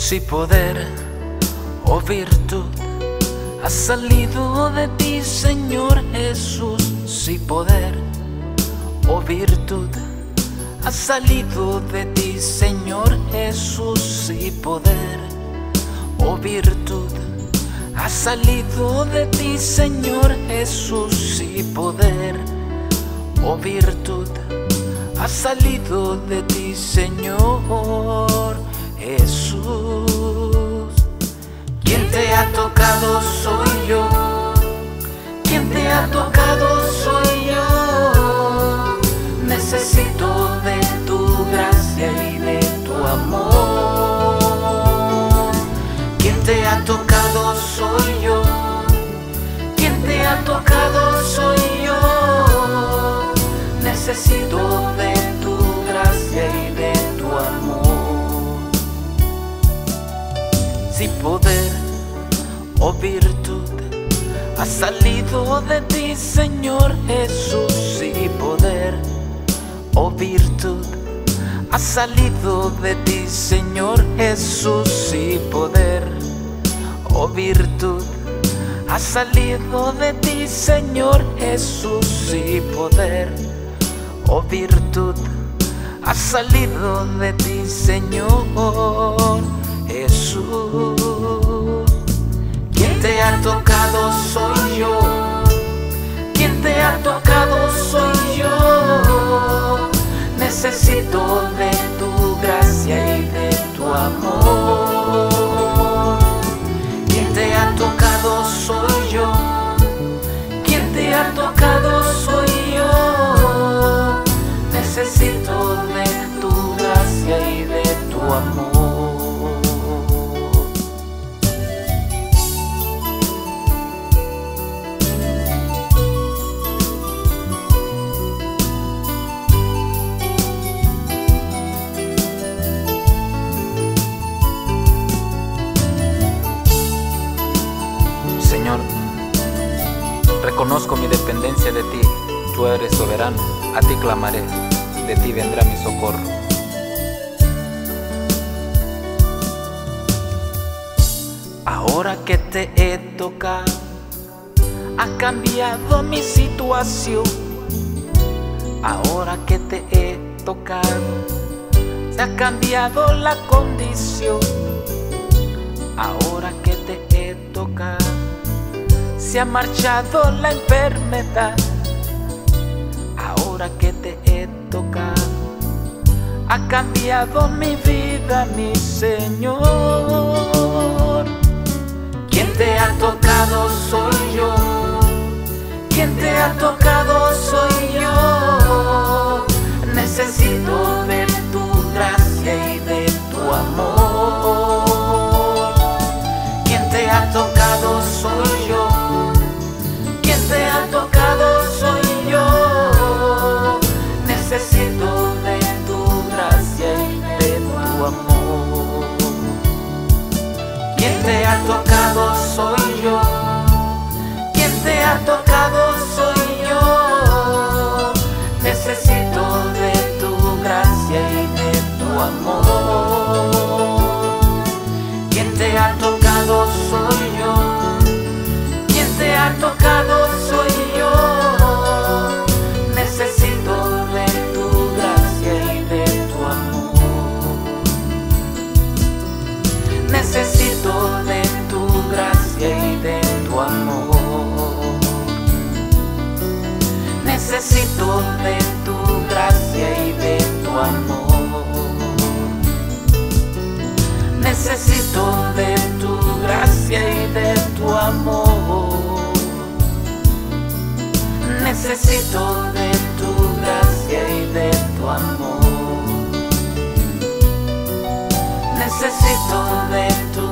Si poder o virtud ha salido de ti, Señor Jesús. Si poder o virtud ha salido de ti, Señor Jesús. Si poder o virtud ha salido de ti, Señor Jesús. Si poder o virtud ha salido de ti, Señor Jesús. Quien te ha tocado soy yo, quien te ha tocado soy yo. Necesito de tu gracia y de tu amor. Quien te ha tocado soy yo, quien te ha tocado soy yo. Necesito de tu gracia y de tu amor. Si poder o virtud ha salido de ti, Señor Jesús. Si poder o virtud ha salido de ti, Señor Jesús. Si poder o virtud ha salido de ti, Señor Jesús. Si poder o virtud ha salido de ti, Señor Jesús. Quien te ha tocado soy yo, quien te ha tocado soy yo. Necesito de tu gracia y de tu amor. Quien te ha tocado soy yo, quien te ha tocado soy yo. Necesito de tu gracia y de tu amor. Señor, reconozco mi dependencia de ti. Tú eres soberano, a ti clamaré, de ti vendrá mi socorro. Ahora que te he tocado, ha cambiado mi situación. Ahora que te he tocado, se ha cambiado la condición. Ahora que te he tocado, se ha marchado la enfermedad. Ahora que te he tocado, ha cambiado mi vida, mi Señor. Quien te ha tocado soy yo, quien te ha tocado soy yo. Necesito de tu gracia y de tu amor. Quien te ha tocado soy yo, quien te ha tocado soy yo. Necesito de tu gracia y de tu amor. Quien te ha tocado soy yo, quien te ha tocado soy yo. Necesito de tu gracia y de tu amor. Quien te ha tocado soy yo, quien te ha tocado soy yo. Necesito de tu gracia y de tu amor. Necesito de tu gracia y de tu amor. Necesito de tu gracia y de tu amor. Necesito de tu gracia y de tu amor. Necesito de tu gracia y de tu amor. Necesito de tu